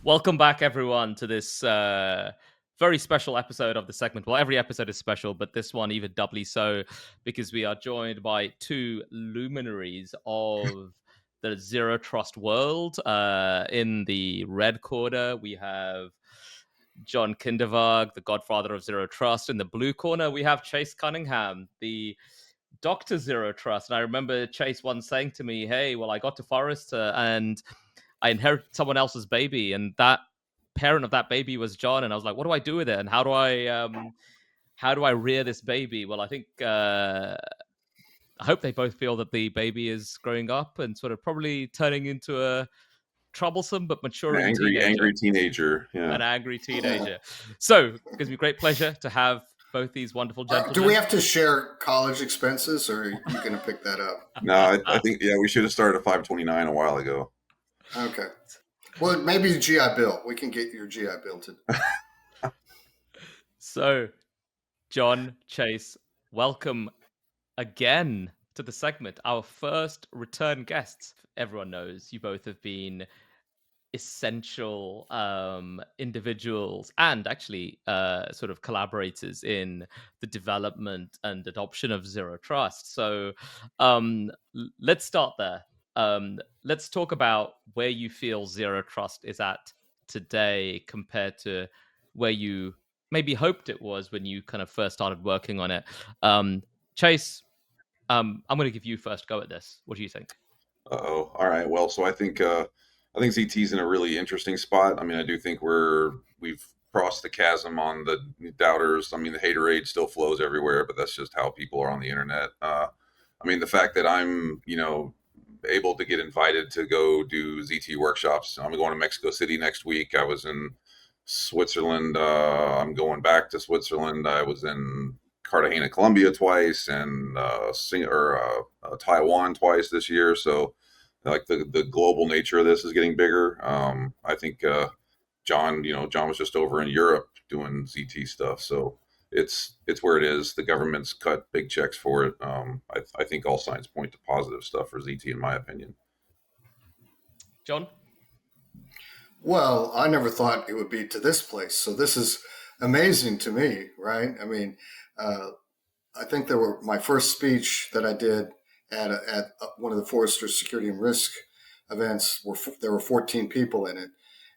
Welcome back, everyone, to this very special episode of the segment. Well, every episode is special, but this one even doubly so because we are joined by two luminaries of the Zero Trust world. In the red corner, we have John Kindervag, the godfather of Zero Trust. In the blue corner, we have Chase Cunningham, the Dr. Zero Trust. And I remember Chase once saying to me, hey, well, I got to Forrester and I inherited someone else's baby, and that parent of that baby was John. And I was like, what do I do with it? And how do I rear this baby? Well, I think I hope they both feel that the baby is growing up and sort of probably turning into a troublesome but maturing angry teenager. Yeah. An angry teenager. So it gives me great pleasure to have both these wonderful gentlemen. Do we have to share college expenses, or are you going to pick that up? No, I think we should have started at 529 a while ago. Okay. Well, maybe the GI Bill. We can get your GI Bill today. So, John, Chase, welcome again to the segment. Our first return guests. Everyone knows you both have been essential individuals and actually sort of collaborators in the development and adoption of Zero Trust. So let's start there. Let's talk about where you feel Zero Trust is at today compared to where you maybe hoped it was when you kind of first started working on it. Chase, I'm going to give you first go at this. What do you think? All right. Well, so I think ZT's in a really interesting spot. I mean, I do think we've crossed the chasm on the doubters. I mean, the haterade still flows everywhere, but that's just how people are on the internet. I mean, the fact that I'm, able to get invited to go do ZT workshops. I'm going to Mexico City next week. I was in Switzerland. I'm going back to Switzerland. I was in Cartagena, Colombia twice, and Taiwan twice this year. So like the global nature of this is getting bigger. I think John was just over in Europe doing ZT stuff. So it's where it is. The government's cut big checks for it. I think all signs point to positive stuff for ZT, in my opinion. John? Well, I never thought it would be to this place. So this is amazing to me, right? I mean, I think my first speech that I did at one of the Forrester Security and Risk events, there were 14 people in it.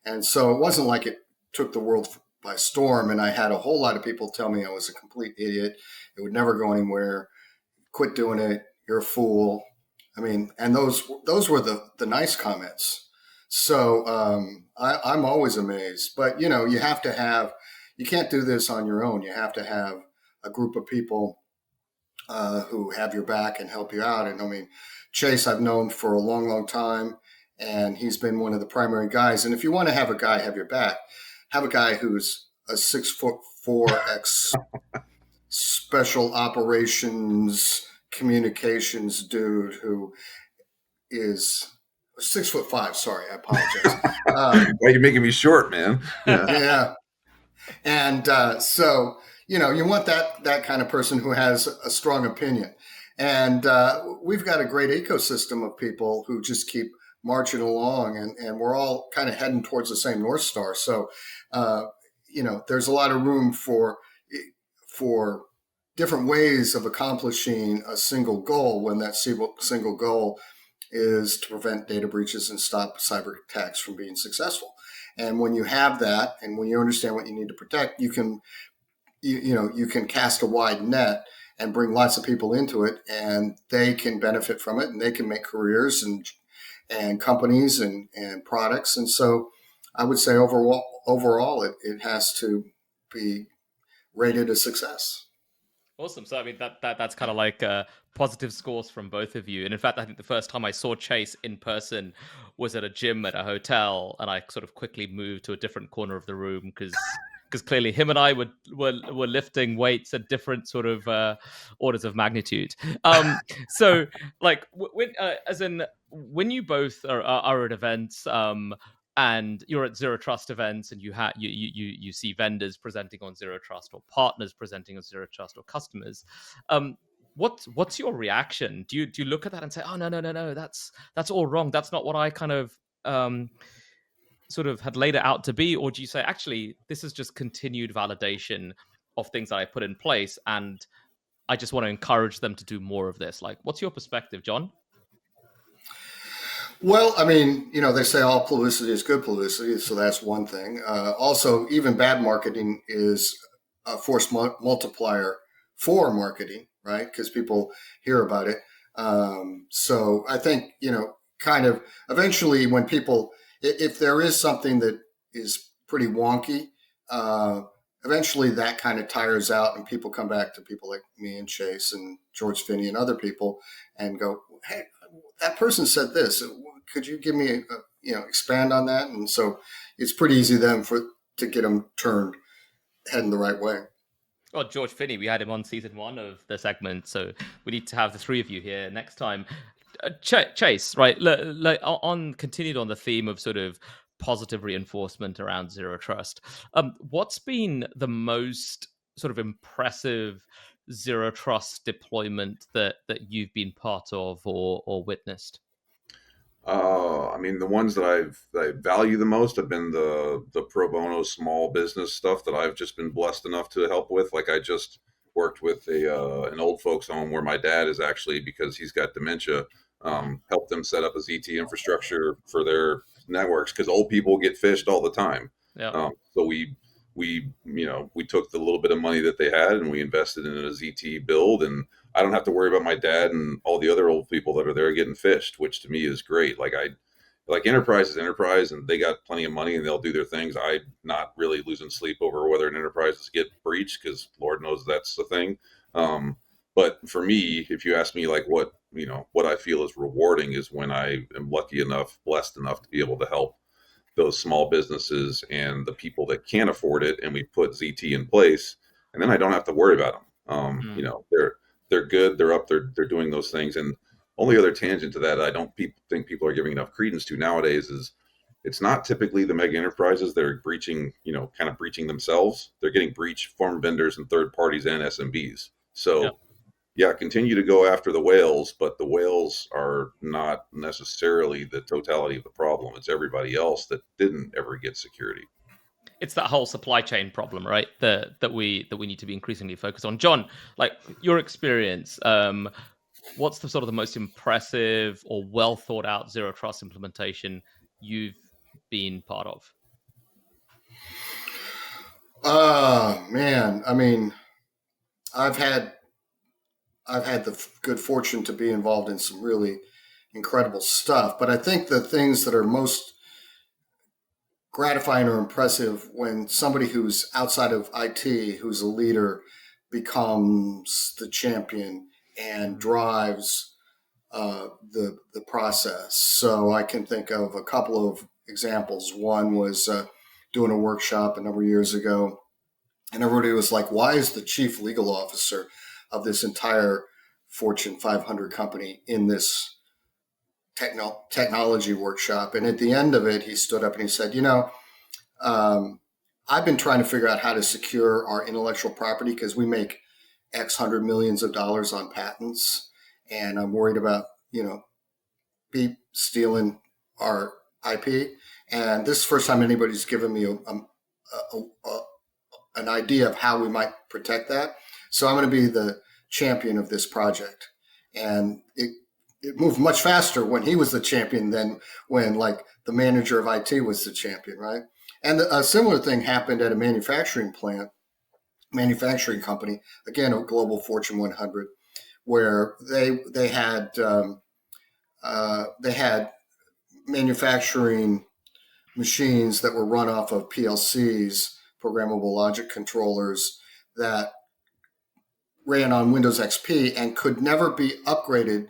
And so it wasn't like it took the world by storm. And I had a whole lot of people tell me I was a complete idiot. It would never go anywhere. Quit doing it. You're a fool. I mean, and those were the nice comments. So I'm always amazed. But, you can't do this on your own. You have to have a group of people who have your back and help you out. And I mean, Chase, I've known for a long, long time, and he's been one of the primary guys. And if you want to have a guy have your back, have a guy who's a 6'4" special operations communications dude who is 6'5". Sorry, I apologize. Why are you making me short, man? Yeah. And so, you want that kind of person who has a strong opinion. And we've got a great ecosystem of people who just keep marching along, and we're all kind of heading towards the same North Star. So, there's a lot of room for different ways of accomplishing a single goal when that single goal is to prevent data breaches and stop cyber attacks from being successful. And when you have that, and when you understand what you need to protect, you can cast a wide net and bring lots of people into it, and they can benefit from it, and they can make careers and companies and products. And so I would say overall it has to be rated a success. Awesome. So I mean that's kind of like positive scores from both of you. And in fact, I think the first time I saw Chase in person was at a gym at a hotel, and I sort of quickly moved to a different corner of the room because clearly him and I were lifting weights at different sort of orders of magnitude. So like when you both are at events, and you're at Zero Trust events, and you see vendors presenting on Zero Trust, or partners presenting on Zero Trust, or customers. What's your reaction? Do you look at that and say, oh no, that's all wrong. That's not what I kind of sort of had laid it out to be, or do you say actually this is just continued validation of things that I put in place, and I just want to encourage them to do more of this? Like, what's your perspective, John? Well, I mean, they say all publicity is good publicity, so that's one thing. Also, even bad marketing is a force multiplier for marketing, right? Because people hear about it. So I think, kind of eventually when people, if there is something that is pretty wonky, eventually that kind of tires out and people come back to people like me and Chase and George Finney and other people and go, hey, that person said this. Could you give me, expand on that? And so it's pretty easy then to get them turned heading the right way. Well, George Finney, we had him on season 1 of the segment, so we need to have the three of you here next time. Chase, right? Continued on the theme of sort of positive reinforcement around zero trust. What's been the most sort of impressive zero trust deployment that you've been part of or witnessed? I mean, the ones that I value the most have been the pro bono small business stuff that I've just been blessed enough to help with. Like I just worked with an old folks home where my dad is actually, because he's got dementia, helped them set up a ZT infrastructure for their networks because old people get phished all the time. Yeah. So we took the little bit of money that they had and we invested in a ZT build, and I don't have to worry about my dad and all the other old people that are there getting phished, which to me is great. Like enterprise is enterprise, and they got plenty of money and they'll do their things. I'm not really losing sleep over whether an enterprise get breached because Lord knows that's the thing. But for me, if you ask me like what I feel is rewarding is when I am blessed enough to be able to help those small businesses and the people that can't afford it, and we put ZT in place, and then I don't have to worry about them. They're good, they're up, they're doing those things. And only other tangent to that I don't think people are giving enough credence to nowadays is it's not typically the mega enterprises that are breaching, kind of breaching themselves. They're getting breached from vendors and third parties and SMBs. So yeah, continue to go after the whales, but the whales are not necessarily the totality of the problem. It's everybody else that didn't ever get security. It's that whole supply chain problem, right? That we need to be increasingly focused on. John, like your experience, what's the sort of the most impressive or well thought out zero trust implementation you've been part of? Man, I mean, I've had the good fortune to be involved in some really incredible stuff, but I think the things that are most gratifying or impressive when somebody who's outside of IT, who's a leader, becomes the champion and drives the process. So I can think of a couple of examples. One was doing a workshop a number of years ago, and everybody was like, "Why is the chief legal officer of this entire Fortune 500 company in this technology workshop?" And at the end of it, he stood up and he said, I've been trying to figure out how to secure our intellectual property because we make X hundred millions of dollars on patents. And I'm worried about, people stealing our IP. And this is the first time anybody's given me an idea of how we might protect that. So I'm going to be the champion of this project. And it moved much faster when he was the champion than when like the manager of IT was the champion, right? And a similar thing happened at a manufacturing company, again, a global Fortune 100, where they had manufacturing machines that were run off of PLCs, programmable logic controllers, that ran on Windows XP and could never be upgraded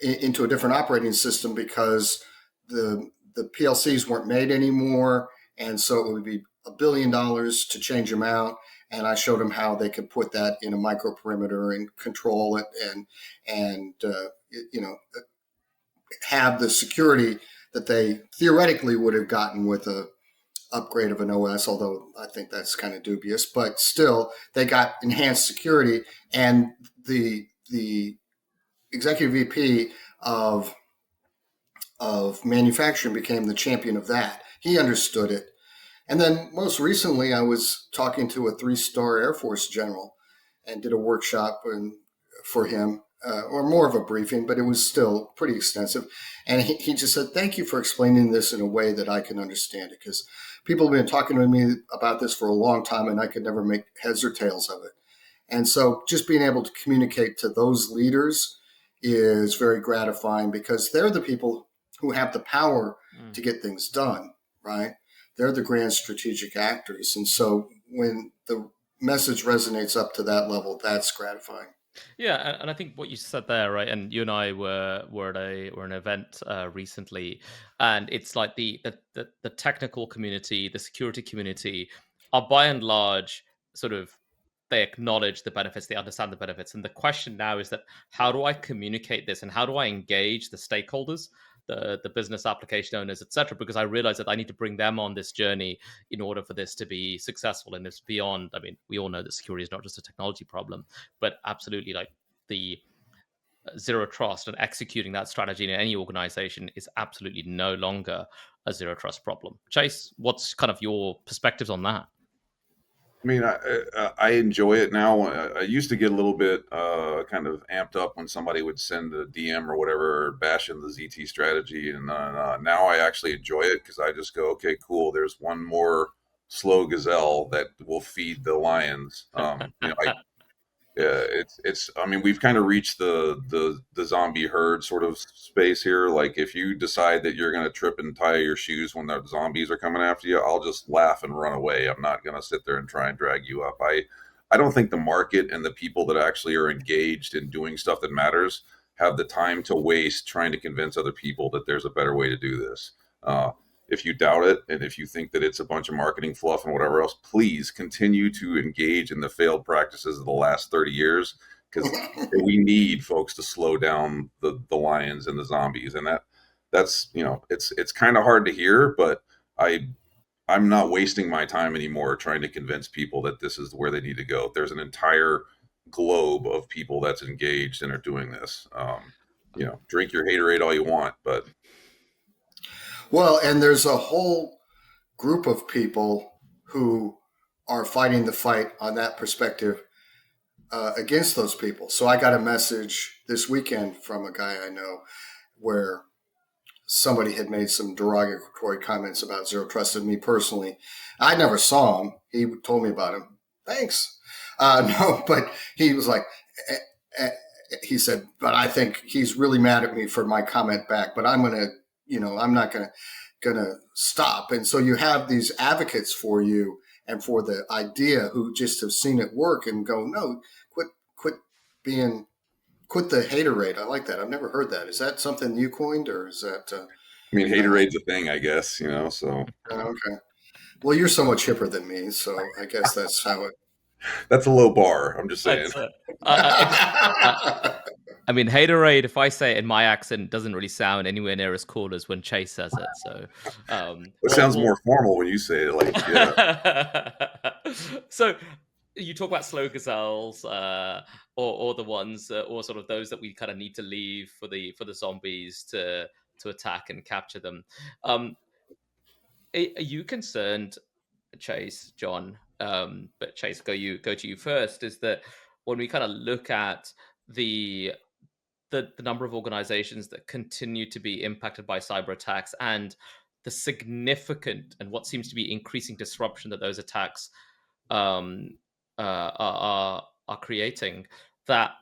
into a different operating system because the PLCs weren't made anymore. And so it would be $1 billion to change them out. And I showed them how they could put that in a microperimeter and control it and have the security that they theoretically would have gotten with a upgrade of an OS, although I think that's kind of dubious. But still, they got enhanced security, and the executive VP of manufacturing became the champion of that. he understood it. And then most recently, I was talking to a 3-star Air Force general and did a workshop for him, or more of a briefing, but it was still pretty extensive. And he just said, "Thank you for explaining this in a way that I can understand it, because people have been talking to me about this for a long time and I could never make heads or tails of it." And so just being able to communicate to those leaders is very gratifying, because they're the people who have the power to get things done, right? They're the grand strategic actors. And so when the message resonates up to that level, that's gratifying. Yeah, and I think what you said there, right? And you and I were at an event recently, and it's like the technical community, the security community, are by and large sort of, they acknowledge the benefits, they understand the benefits, and the question now is that how do I communicate this, and how do I engage the stakeholders, the business application owners, etc. Because I realize that I need to bring them on this journey in order for this to be successful. And it's beyond. I mean, we all know that security is not just a technology problem, but absolutely, like, the zero trust and executing that strategy in any organization is absolutely no longer a zero trust problem. Chase, what's kind of your perspectives on that? I mean, I enjoy it now. I used to get a little bit kind of amped up when somebody would send a DM or whatever, bashing the ZT strategy, and now I actually enjoy it, because I just go, okay, cool. There's one more slow gazelle that will feed the lions. Yeah, it's. I mean, we've kind of reached the zombie herd sort of space here. Like, if you decide that you're going to trip and tie your shoes when the zombies are coming after you, I'll just laugh and run away. I'm not going to sit there and try and drag you up. I don't think the market and the people that actually are engaged in doing stuff that matters have the time to waste trying to convince other people that there's a better way to do this. If you doubt it, and if you think that it's a bunch of marketing fluff and whatever else, please continue to engage in the failed practices of the last 30 years, because we need folks to slow down the lions and the zombies. And that's, it's kind of hard to hear, but I'm not wasting my time anymore trying to convince people that this is where they need to go. There's an entire globe of people that's engaged and are doing this. Drink your haterade all you want, but Well, and there's a whole group of people who are fighting the fight on that perspective against those people. So I got a message this weekend from a guy I know where somebody had made some derogatory comments about zero trust of me personally. I never saw him. He told me about him. Thanks. No, but he was like, he said, but I think he's really mad at me for my comment back, but I'm going to, I'm not going to stop. And so you have these advocates for you and for the idea who just have seen it work and go, no, quit the haterade. I like that. I've never heard that. Is that something you coined, or is that? I mean, haterade's a thing, I guess. So. Okay. Well, you're so much hipper than me, so I guess that's how it. That's a low bar. I'm just saying. I mean, haterade, if I say it in my accent, doesn't really sound anywhere near as cool as when Chase says it. So it sounds more formal when you say it. Like, yeah. So you talk about slow gazelles, or the ones, or sort of those that we kind of need to leave for the zombies to attack and capture them. Are you concerned, Chase, John? But Chase, go to you first. Is that when we kind of look at the number of organizations that continue to be impacted by cyber attacks, and the significant and what seems to be increasing disruption that those attacks are creating, that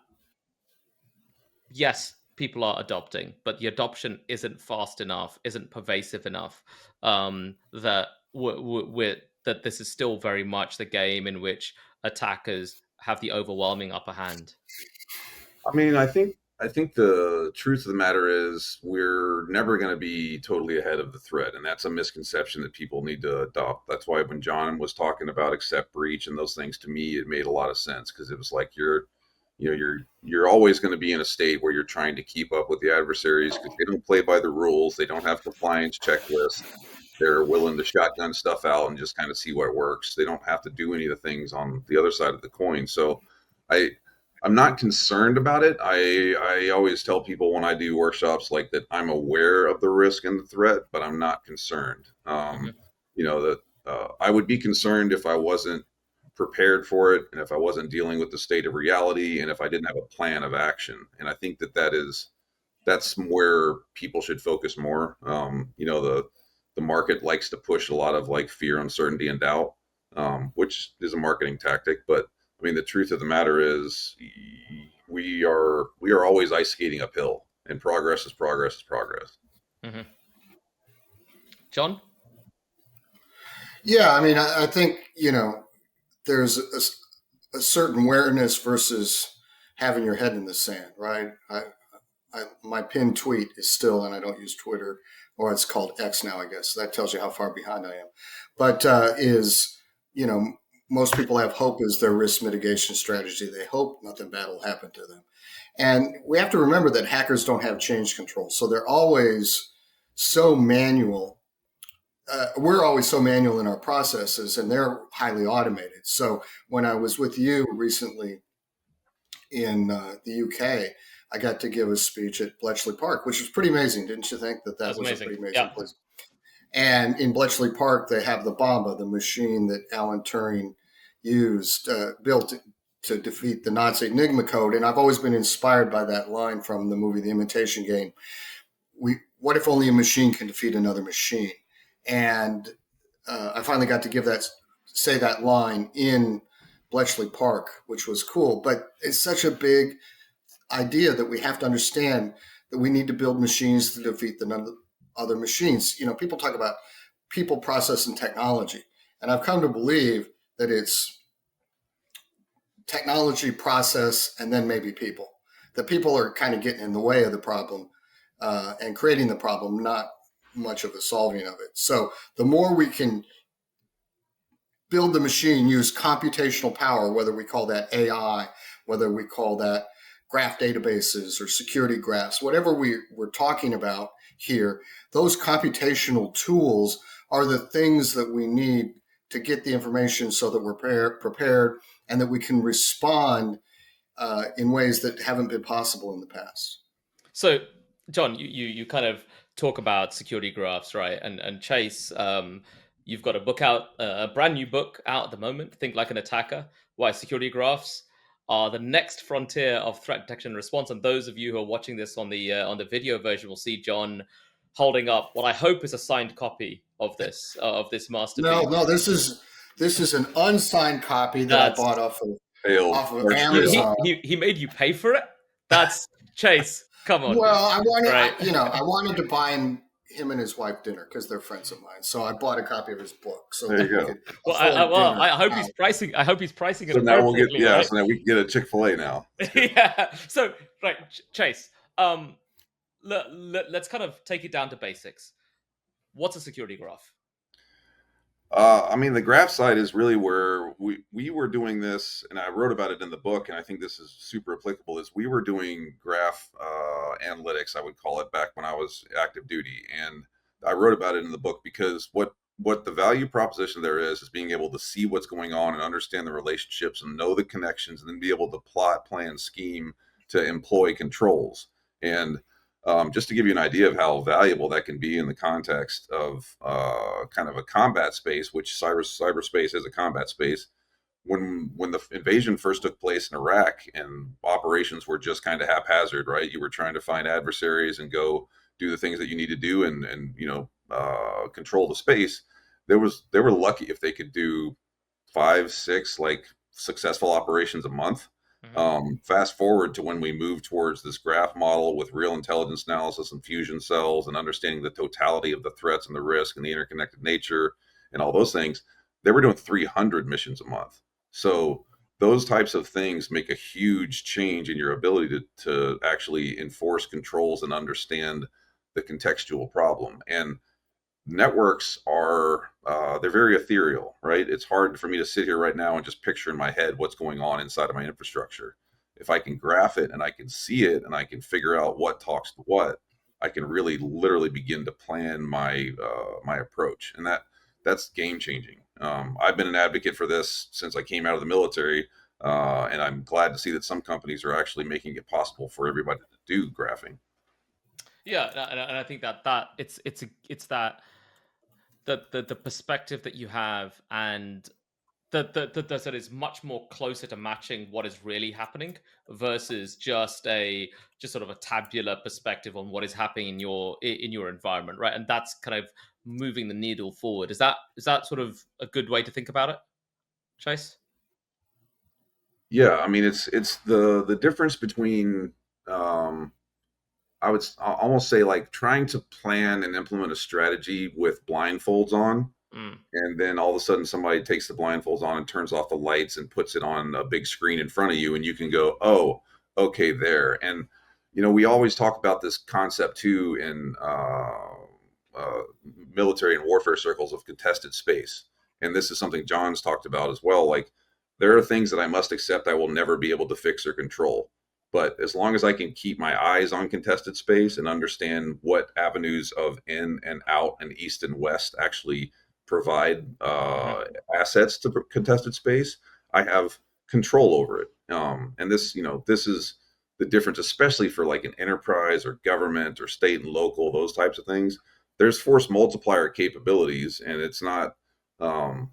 yes, people are adopting, but the adoption isn't fast enough, isn't pervasive enough, that that this is still very much the game in which attackers have the overwhelming upper hand? I mean, I think the truth of the matter is we're never going to be totally ahead of the threat, and that's a misconception that people need to adopt. That's why when John was talking about accept breach and those things, to me, it made a lot of sense, because it was like you're always going to be in a state where you're trying to keep up with the adversaries, because they don't play by the rules, they don't have compliance checklists, they're willing to shotgun stuff out and just kind of see what works. They don't have to do any of the things on the other side of the coin. So I'm not concerned about it. I always tell people when I do workshops like that, I'm aware of the risk and the threat, but I'm not concerned. Mhm. You know, that I would be concerned if I wasn't prepared for it, and if I wasn't dealing with the state of reality, and if I didn't have a plan of action. And I think that's where people should focus more. You know, the market likes to push a lot of like fear, uncertainty, and doubt, which is a marketing tactic. But I mean, the truth of the matter is, we are always ice skating uphill, and progress is progress is progress. Mhm. John? Yeah, I mean, I think there's a certain awareness versus having your head in the sand, right? My pinned tweet is still, and I don't use Twitter, or it's called X now, I guess. That tells you how far behind I am. But you know, most people have hope as their risk mitigation strategy. They hope nothing bad will happen to them. And we have to remember that hackers don't have change control. So they're always so manual. We're always so manual in our processes, and they're highly automated. So when I was with you recently in the UK, I got to give a speech at Bletchley Park, which was pretty amazing. Didn't you think that That's was a amazing. pretty amazing Yeah. place? And in Bletchley Park, they have the Bomba, the machine that Alan Turing used, built to defeat the Nazi Enigma code. And I've always been inspired by that line from the movie The Imitation Game. What if only a machine can defeat another machine? And I finally got to say that line in Bletchley Park, which was cool. But it's such a big idea that we have to understand that we need to build machines to defeat the other machines. People talk about people, process, and technology. And I've come to believe that it's technology, process, and then maybe people. The people are kind of getting in the way of the problem and creating the problem, not much of the solving of it. So the more we can build the machine, use computational power, whether we call that AI, whether we call that graph databases or security graphs, whatever we're talking about here, those computational tools are the things that we need to get the information so that we're prepared and that we can respond in ways that haven't been possible in the past. So, John, you kind of talk about security graphs, right? And Chase, you've got a book out, a brand new book out at the moment. Think Like an Attacker: Why Security Graphs are the next frontier of threat detection and response. And those of you who are watching this on the video version will see John holding up what I hope is a signed copy of this masterpiece. No, this is an unsigned copy that I That's bought off of Fail. Amazon. he made you pay for it. That's Chase. Come on, Well, dude. Right. I wanted to buy him and his wife dinner because they're friends of mine. So I bought a copy of his book so There that you we go. could Well, afford I hope dinner. he's pricing. I hope he's pricing it So now we'll get appropriately. Right? so now we can get a Chick-fil-A now. Yeah. So, right, Chase. Let's kind of take it down to basics. What's a security graph? I mean, the graph side is really where we were doing this, and I wrote about it in the book, and I think this is super applicable. Is we were doing graph analytics, I would call it, back when I was active duty, and I wrote about it in the book because what the value proposition there is being able to see what's going on and understand the relationships and know the connections, and then be able to plot, plan, scheme to employ controls. And just to give you an idea of how valuable that can be in the context of kind of a combat space, which cyberspace is a combat space. When the invasion first took place in Iraq and operations were just kind of haphazard, right? You were trying to find adversaries and go do the things that you need to do and control the space. They were lucky if they could do 5-6 like successful operations a month. Fast forward to when we move towards this graph model with real intelligence analysis and fusion cells and understanding the totality of the threats and the risk and the interconnected nature and all those things, they were doing 300 missions a month. So those types of things make a huge change in your ability to actually enforce controls and understand the contextual problem. And networks are they're very ethereal, right? It's hard for me to sit here right now and just picture in my head what's going on inside of my infrastructure. If I can graph it and I can see it and I can figure out what talks to what, I can really literally begin to plan my my approach, and that's game changing. I've been an advocate for this since I came out of the military. And I'm glad to see that some companies are actually making it possible for everybody to do graphing. Yeah, and I think that it's that the perspective that you have, and that is much more closer to matching what is really happening versus just sort of a tabular perspective on what is happening in your environment, right? And that's kind of moving the needle forward. Is that sort of a good way to think about it, Chase? Yeah, I mean it's the difference between um, I'll almost say like trying to plan and implement a strategy with blindfolds on, Mm. and then all of a sudden somebody takes the blindfolds on and turns off the lights and puts it on a big screen in front of you, and you can go, oh, okay, there. And we always talk about this concept too in uh, military and warfare circles of contested space, and this is something John's talked about as well. Like, there are things that I must accept I will never be able to fix or control, but as long as I can keep my eyes on contested space and understand what avenues of in and out and east and west actually provide Mhm. assets to contested space, I have control over it. And this is the difference, especially for like an enterprise or government or state and local, those types of things. There's force multiplier capabilities, and it's not a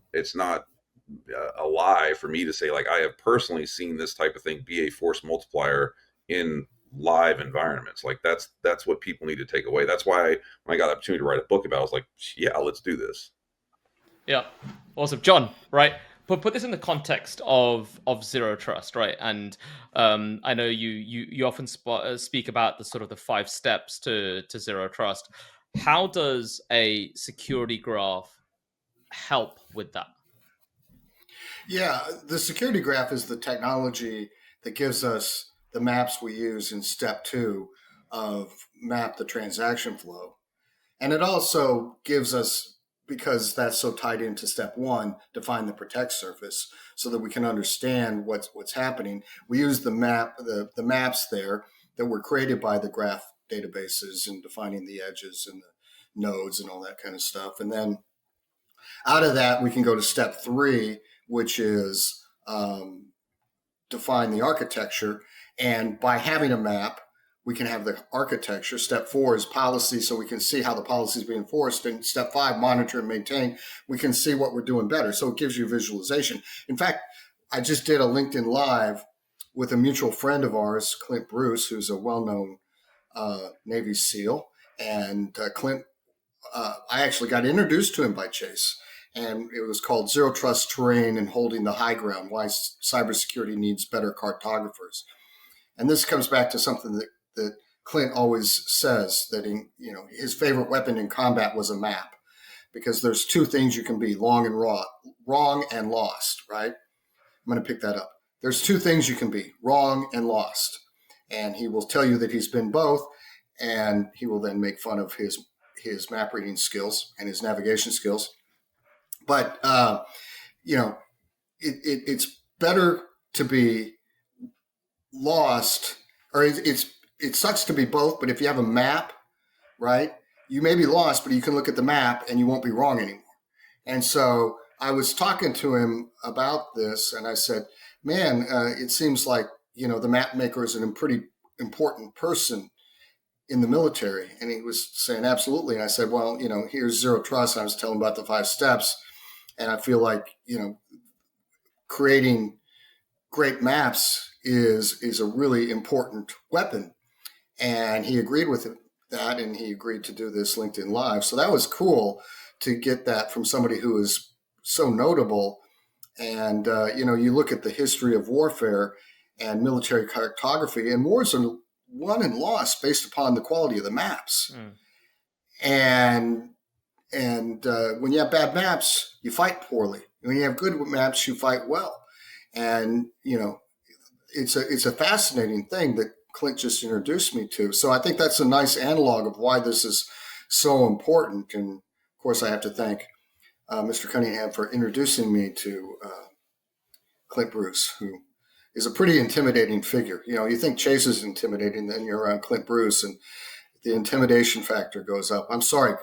lie for me to say like I have personally seen this type of thing be a force multiplier in live environments. Like that's what people need to take away. That's why when I got the opportunity to write a book about it, I was like, yeah, let's do this. Yeah, awesome, John. Right, put this in the context of zero trust, right? And I know you often speak about the sort of the 5 steps to zero trust. How does a security graph help with that? Yeah, the security graph is the technology that gives us the maps we use in step two of map the transaction flow. And it also gives us, because that's so tied into step one, define the protect surface so that we can understand what's happening. We use the maps there that were created by the graph databases and defining the edges and the nodes and all that kind of stuff. And then out of that, we can go to step three, which is define the architecture. And by having a map, we can have the architecture. Step four is policy, so we can see how the policy is being enforced. And step five, monitor and maintain. We can see what we're doing better. So it gives you visualization. In fact, I just did a LinkedIn Live with a mutual friend of ours, Clint Bruce, who's a well-known Navy SEAL. And Clint, I actually got introduced to him by Chase, and it was called Zero Trust Terrain and Holding the High Ground, Why Cybersecurity Needs Better Cartographers. And this comes back to something that Clint always says, that his favorite weapon in combat was a map, because there's two things you can be: wrong and lost, right? I'm going to pick that up. There's two things you can be: wrong and lost. And he will tell you that he's been both, and he will then make fun of his map reading skills and his navigation skills. But it's better to be lost, or it sucks to be both. But if you have a map, right, you may be lost, but you can look at the map and you won't be wrong anymore. And so I was talking to him about this, and I said, "Man, it seems like the map maker is a pretty important person in the military." And he was saying, "Absolutely." And I said, "Well, here's zero trust." And I was telling him about the 5 steps, and I feel like creating great maps is a really important weapon. And he agreed with that, and he agreed to do this LinkedIn Live. So that was cool to get that from somebody who is so notable. And you look at the history of warfare and military cartography, and wars are won and lost based upon the quality of the maps. And when you have bad maps, you fight poorly. When you have good maps, you fight well. And it's a fascinating thing that Clint just introduced me to. So I think that's a nice analog of why this is so important. And of course, I have to thank Mr. Cunningham for introducing me to Clint Bruce, who is a pretty intimidating figure. You think Chase is intimidating, then you're around Clint Bruce, and the intimidation factor goes up. I'm sorry,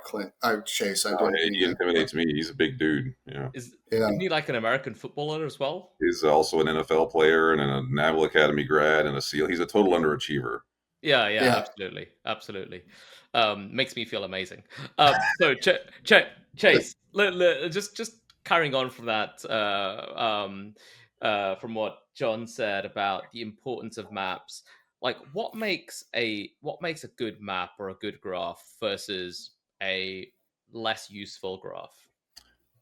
Chase, I didn't mean He that. intimidates me. He's a big dude. Yeah. Isn't he like an American footballer as well? He's also an NFL player and a Naval Academy grad and a SEAL. He's a total underachiever. Yeah, Yeah. absolutely. Makes me feel amazing. So Chase, just carrying on from that, from what John said about the importance of maps. Like, what makes a good map or a good graph versus a less useful graph?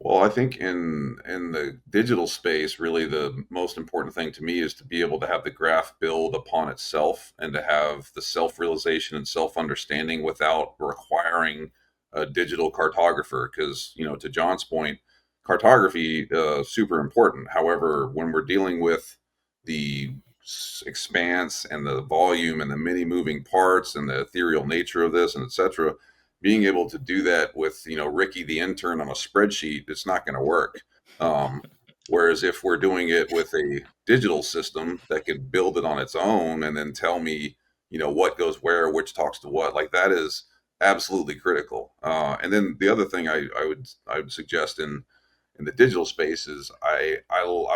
Well, I think in the digital space, really the most important thing to me is to be able to have the graph build upon itself and to have the self-realization and self-understanding without requiring a digital cartographer. Because, to John's point, cartography super important. However, when we're dealing with the expanse and the volume and the many moving parts and the ethereal nature of this and etc., being able to do that with Ricky the intern on a spreadsheet, it's not going to work. Whereas if we're doing it with a digital system that can build it on its own and then tell me what goes where, which talks to what, like that is absolutely critical. And then the other thing I would suggest in the digital space is I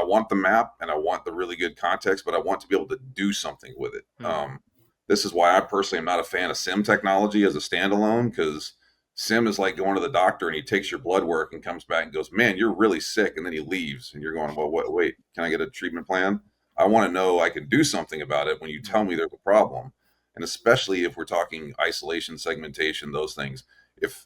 want the map and I want the really good context, but I want to be able to do something with it. This is why I personally am not a fan of SIEM technology as a standalone, because SIEM is like going to the doctor and he takes your blood work and comes back and goes, "Man, you're really sick," and then he leaves and you're going, "Well, wait, can I get a treatment plan?" I want to know I can do something about it when you tell me there's a problem, and especially if we're talking isolation, segmentation, those things. If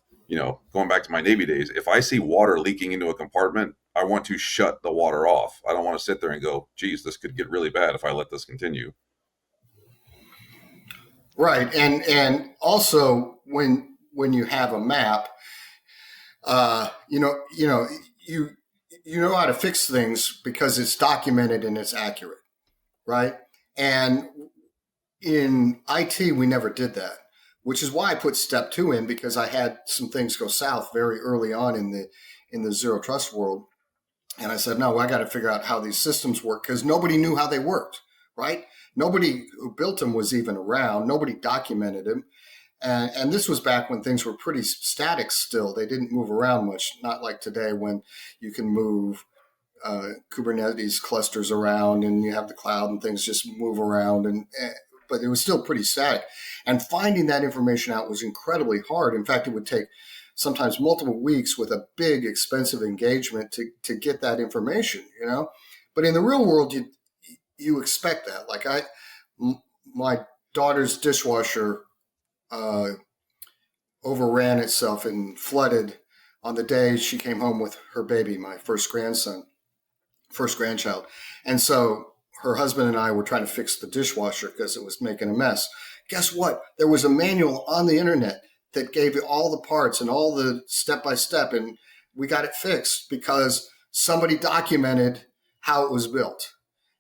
going back to my Navy days, if I see water leaking into a compartment, I want to shut the water off. I don't want to sit there and go, "Geez, this could get really bad if I let this continue." Right, and also when you have a map, you know how to fix things because it's documented and it's accurate, right? And in IT, we never did that, which is why I put step 2 in, because I had some things go south very early on in the zero trust world, and I said, no, I got to figure out how these systems work because nobody knew how they worked, right? Nobody who built them was even around. Nobody documented them. And this was back when things were pretty static still. They didn't move around much, not like today when you can move Kubernetes clusters around and you have the cloud and things just move around. But it was still pretty static. And finding that information out was incredibly hard. In fact, it would take sometimes multiple weeks with a big, expensive engagement to get that information, But in the real world, you expect that. Like my daughter's dishwasher overran itself and flooded on the day she came home with her baby, my first grandchild. And so her husband and I were trying to fix the dishwasher because it was making a mess. Guess what? There was a manual on the internet that gave you all the parts and all the step-by-step, and we got it fixed because somebody documented how it was built.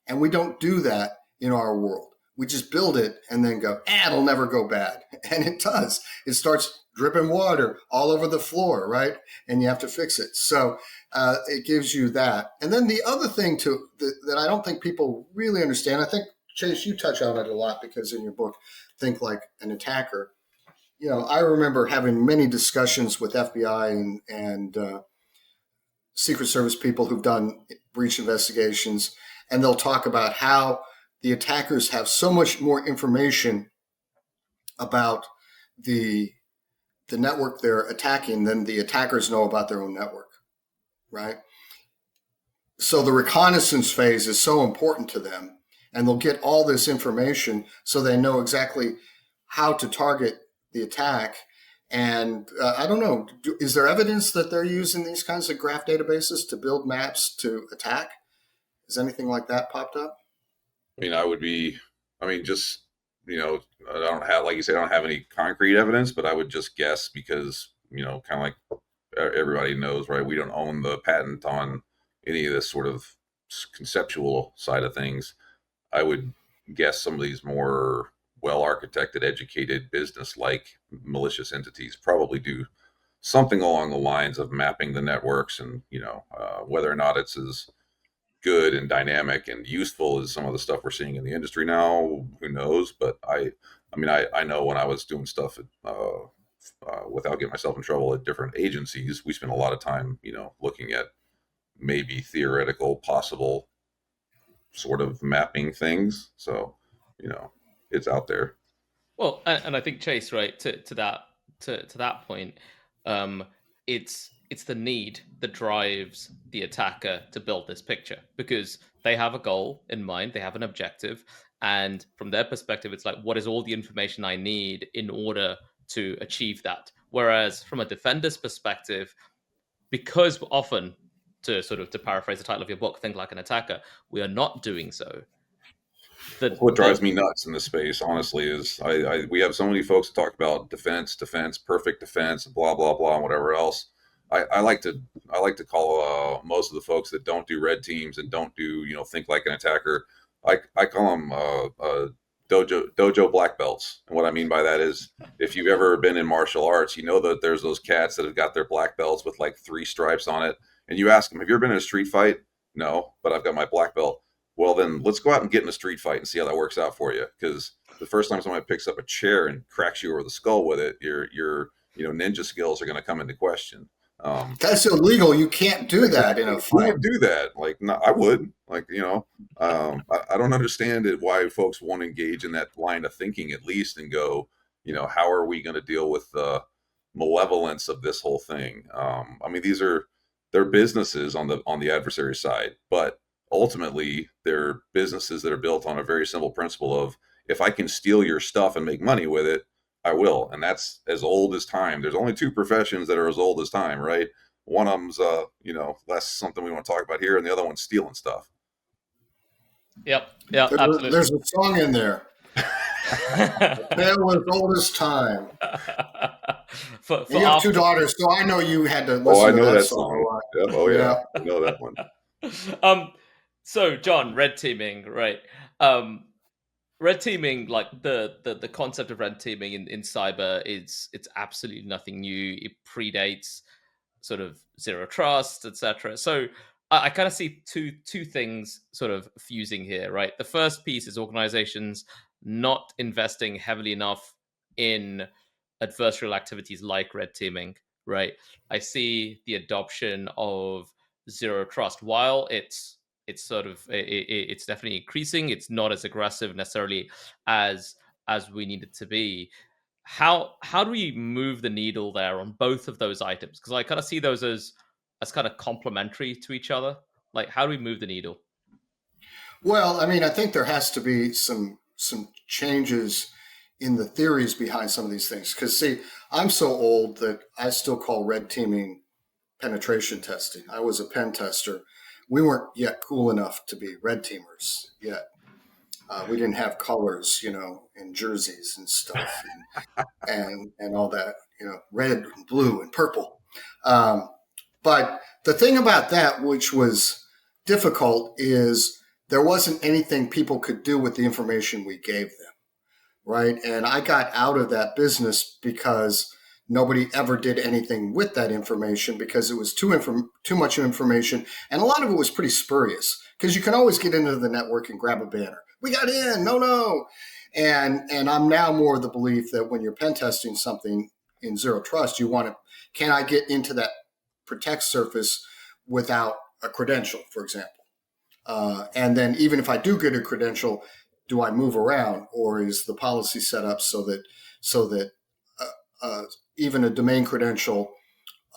And we don't do that in our world. We just build it and then go, it'll never go bad. And it does. It starts dripping water all over the floor, right? And you have to fix it. So it gives you that. And then the other thing that I don't think people really understand, I think, Chase, you touch on it a lot because in your book, Think Like an Attacker. I remember having many discussions with FBI and Secret Service people who've done breach investigations, and they'll talk about how the attackers have so much more information about the network they're attacking than the attackers know about their own network, right? So the reconnaissance phase is so important to them, and they'll get all this information so they know exactly how to target the attack. And I don't know, is there evidence that they're using these kinds of graph databases to build maps to attack? Has anything like that popped up? I don't have, like you say, I don't have any concrete evidence, but I would just guess because, kind of like everybody knows, right? We don't own the patent on any of this sort of conceptual side of things. I would guess some of these more well-architected, educated, business-like malicious entities probably do something along the lines of mapping the networks and, whether or not it's as good and dynamic and useful as some of the stuff we're seeing in the industry now, who knows? But I I mean, I know when I was doing stuff without getting myself in trouble at different agencies, we spent a lot of time, looking at maybe theoretical, possible sort of mapping things. So, it's out there. Well, and I think Chase, right, to that point, um, it's the need that drives the attacker to build this picture because they have a goal in mind, they have an objective, and from their perspective, it's like, what is all the information I need in order to achieve that? Whereas from a defender's perspective, because often, to paraphrase the title of your book, think like an attacker, we are not doing so. What drives me nuts in this space, honestly, is we have so many folks that talk about defense, perfect defense, blah blah blah, and whatever else. I like to call most of the folks that don't do red teams and don't do think like an attacker. I call them dojo black belts, and what I mean by that is if you've ever been in martial arts, you know that there's those cats that have got their black belts with like 3 stripes on it, and you ask them, "Have you ever been in a street fight?" No, but I've got my black belt. Well, then let's go out and get in a street fight and see how that works out for you. Because the first time somebody picks up a chair and cracks you over the skull with it, your ninja skills are going to come into question. That's illegal. You can't do that in a fight. Who would do that? Like, no, I would. Like, I don't understand why folks won't engage in that line of thinking at least and go, how are we going to deal with the malevolence of this whole thing? I mean, they're businesses on the adversary side, but ultimately they're businesses that are built on a very simple principle of if I can steal your stuff and make money with it, I will. And that's as old as time. There's only 2 professions that are as old as time, right? One of them's that's something we want to talk about here, and the other one's stealing stuff. Yep, absolutely. There's a song in there. Tale as old as time. You have 2 daughters, so I know you had to listen to that song. Yep. Oh yeah, I know that one. So John, red teaming, right? Red teaming, like the concept of red teaming in cyber, it's absolutely nothing new. It predates sort of zero trust, etc. So I kind of see two things sort of fusing here, right? The first piece is organizations not investing heavily enough in adversarial activities like red teaming, right? I see the adoption of zero trust. While it's definitely increasing, it's not as aggressive necessarily as we need it to be. How do we move the needle there on both of those items? Because I kind of see those as kind of complementary to each other. Like, how do we move the needle? Well, I mean, I think there has to be some changes in the theories behind some of these things. Because see, I'm so old that I still call red teaming penetration testing. I was a pen tester. We weren't yet cool enough to be red teamers yet. We didn't have colors, in jerseys and stuff, and all that, red and blue and purple. But the thing about that, which was difficult, is there wasn't anything people could do with the information we gave them, right? And I got out of that business because nobody ever did anything with that information because it was too much information. And a lot of it was pretty spurious because you can always get into the network and grab a banner. We got in, no. And I'm now more of the belief that when you're pen testing something in zero trust, you want to, can I get into that protect surface without a credential, for example? And then even if I do get a credential, do I move around, or is the policy set up so that even a domain credential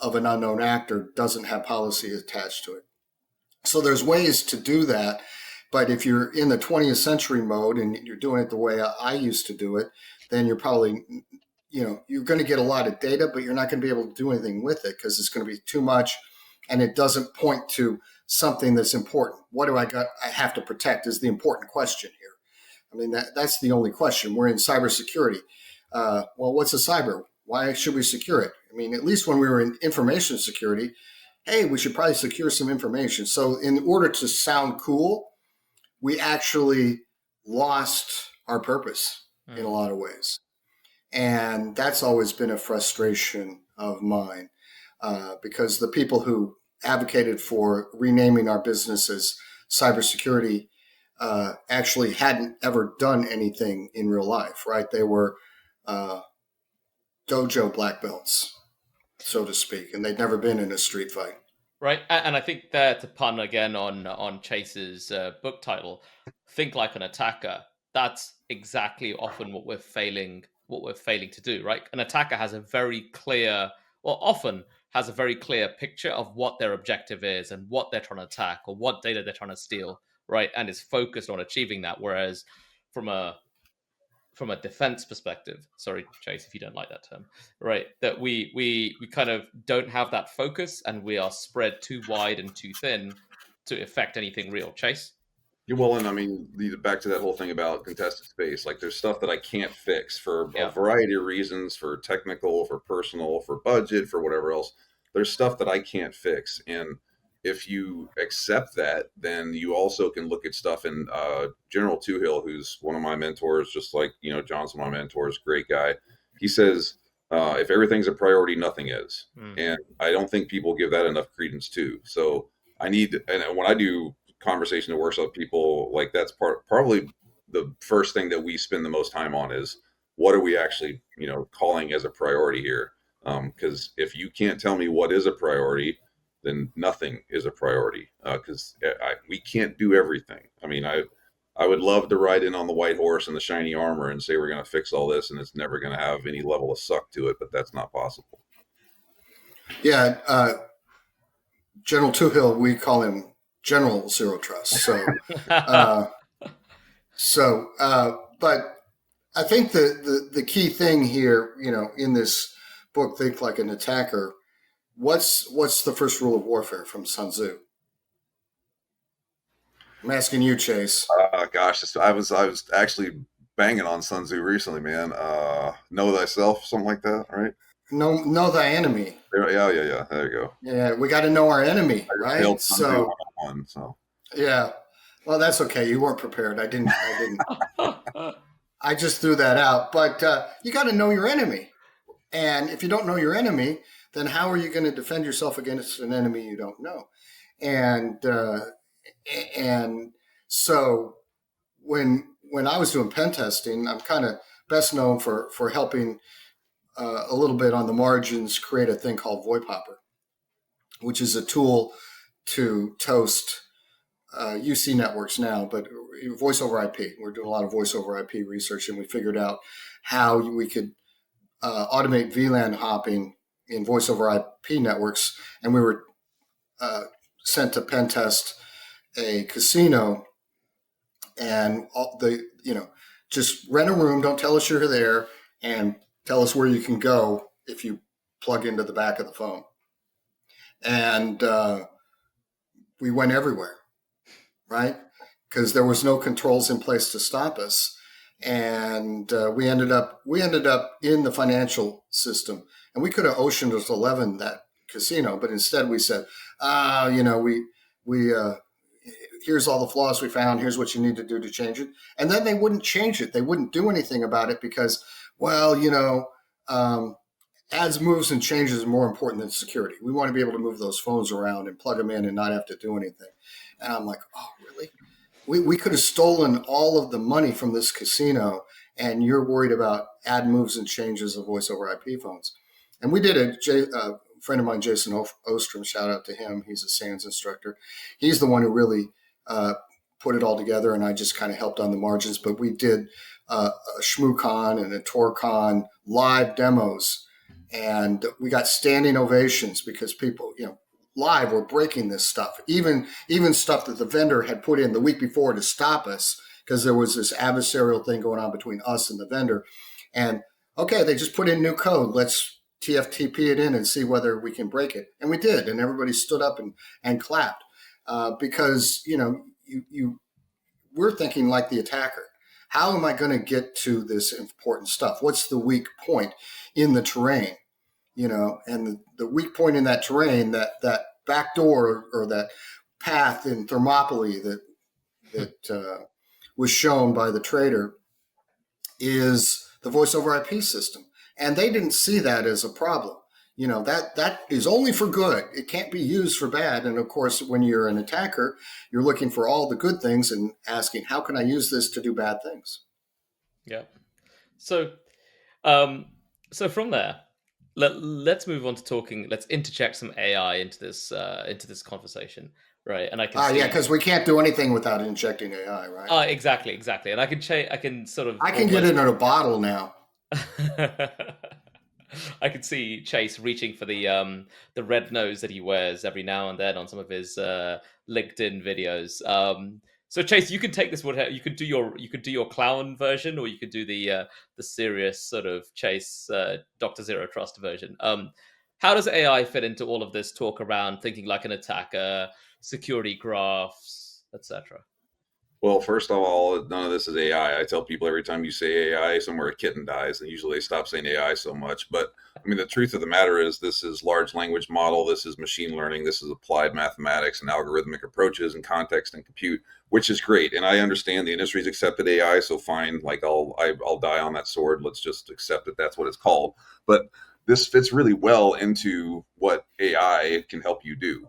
of an unknown actor doesn't have policy attached to it? So there's ways to do that. But if you're in the 20th century mode and you're doing it the way I used to do it, then you're probably, you're going to get a lot of data, but you're not going to be able to do anything with it because it's going to be too much and it doesn't point to something that's important. What do I have to protect is the important question here. I mean, that's the only question. We're in cybersecurity. Well, what's a cyber? Why should we secure it? I mean, at least when we were in information security, hey, we should probably secure some information. So in order to sound cool, we actually lost our purpose in a lot of ways. And that's always been a frustration of mine because the people who advocated for renaming our business as cybersecurity actually hadn't ever done anything in real life, right? They were dojo black belts, so to speak, and they'd never been in a street fight. Right, and I think there, to pun again on Chase's book title, "Think Like an Attacker." That's exactly often what we're failing to do. Right, an attacker has a very clear, or often has a very clear picture of what their objective is and what they're trying to attack or what data they're trying to steal. Right, and is focused on achieving that. Whereas from a defense perspective, sorry Chase if you don't like that term, right, that we kind of don't have that focus and we are spread too wide and too thin to affect anything real. Chase? Yeah, well, and I mean, back to that whole thing about contested space. Like, there's stuff that I can't fix for a variety of reasons, for technical, for personal, for budget, for whatever else. There's stuff that I can't fix, and if you accept that, then you also can look at stuff. And General Toohill, who's one of my mentors, just like John's one of my mentors, great guy. He says, if everything's a priority, nothing is, and I don't think people give that enough credence to. So and when I do conversation that works with people, like that's probably the first thing that we spend the most time on is what are we actually calling as a priority here, because if you can't tell me what is a priority, then nothing is a priority, because we can't do everything. I mean, I would love to ride in on the white horse and the shiny armor and say we're going to fix all this and it's never going to have any level of suck to it, but that's not possible. Yeah, General Toohill, we call him General Zero Trust. But I think the key thing here, in this book, Think Like an Attacker, what's the first rule of warfare from Sun Tzu? I'm asking you, Chase. Gosh, I was actually banging on Sun Tzu recently, man. Know thyself, something like that, right? Know thy enemy. Yeah. There you go. Yeah, we got to know our enemy, right? So yeah. Well, that's okay. You weren't prepared. I didn't. I just threw that out. But you got to know your enemy, and if you don't know your enemy, then how are you going to defend yourself against an enemy you don't know? And so when I was doing pen testing, I'm kind of best known for helping a little bit on the margins create a thing called VoIP Hopper, which is a tool to toast UC networks now, but voice over IP. We're doing a lot of voice over IP research, and we figured out how we could automate VLAN hopping in voice over IP networks. And we were sent to pen test a casino, and just rent a room. Don't tell us you're there, and tell us where you can go if you plug into the back of the phone. And we went everywhere, right? Because there was no controls in place to stop us. And we ended up in the financial system. And we could have Ocean's 11 that casino, but instead we said, here's all the flaws we found. Here's what you need to do to change it. And then they wouldn't change it. They wouldn't do anything about it because, ads, moves, and changes are more important than security. We want to be able to move those phones around and plug them in and not have to do anything. And I'm like, oh, really? We could have stolen all of the money from this casino, and you're worried about ad moves and changes of voice over IP phones. And we did a friend of mine, Jason Ostrom, shout out to him. He's a SANS instructor. He's the one who really put it all together, and I just kind of helped on the margins. But we did a ShmooCon and a TorCon live demos, and we got standing ovations because people, live were breaking this stuff, even stuff that the vendor had put in the week before to stop us, because there was this adversarial thing going on between us and the vendor. And okay, they just put in new code. Let's TFTP it in and see whether we can break it. And we did, and everybody stood up and clapped because we're thinking like the attacker. How am I going to get to this important stuff? What's the weak point in the terrain? And the weak point in that terrain, that back door or that path in Thermopylae that was shown by the trader is the voice over IP system. And they didn't see that as a problem. that is only for good. It can't be used for bad. And of course, when you're an attacker, you're looking for all the good things and asking, how can I use this to do bad things? Yeah. So, um, so from there, let's move on to talking. Let's interject some AI into this conversation, right? And I can Yeah, see. because we can't do anything without injecting AI, right? Exactly. And I can I can sort of I can get it in a bottle now. I could see Chase reaching for the red nose that he wears every now and then on some of his LinkedIn videos. So Chase, you can take this. You could do your clown version, or you could do the serious sort of Chase Doctor Zero Trust version. How does AI fit into all of this talk around thinking like an attacker, security graphs, etc.? Well, first of all, none of this is AI. I tell people every time you say AI, somewhere a kitten dies, and usually they stop saying AI so much. But I mean, the truth of the matter is, this is large language model, this is machine learning, this is applied mathematics and algorithmic approaches and context and compute, which is great. And I understand the industry's accepted AI, so fine. Like I'll die on that sword. Let's just accept that that's what it's called. But this fits really well into what AI can help you do.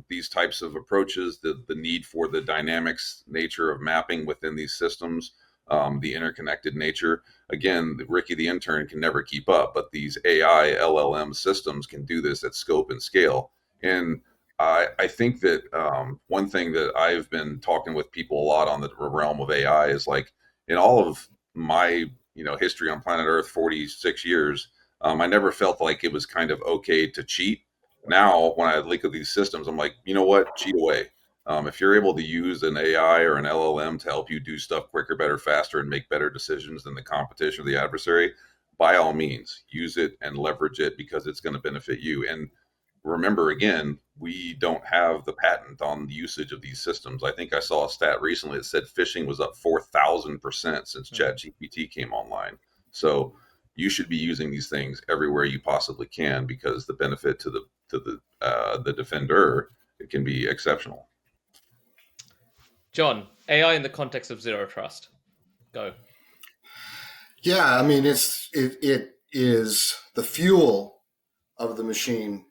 These types of approaches, the need for the dynamics nature of mapping within these systems, the interconnected nature. Again, Ricky the intern can never keep up, but these AI LLM systems can do this at scope and scale. And I think that one thing that I've been talking with people a lot on the realm of AI is like, in all of my history on planet Earth, 46 years, I never felt like it was kind of okay to cheat. Now, when I look at these systems, I'm like, you know what? Cheat away. If you're able to use an AI or an LLM to help you do stuff quicker, better, faster, and make better decisions than the competition or the adversary, by all means, use it and leverage it because it's going to benefit you. And remember, again, we don't have the patent on the usage of these systems. I think I saw a stat recently that said phishing was up 4,000% since ChatGPT came online. So you should be using these things everywhere you possibly can because the benefit to the defender, it can be exceptional. John, AI in the context of zero trust. Go. Yeah, I mean, it is the fuel of the machine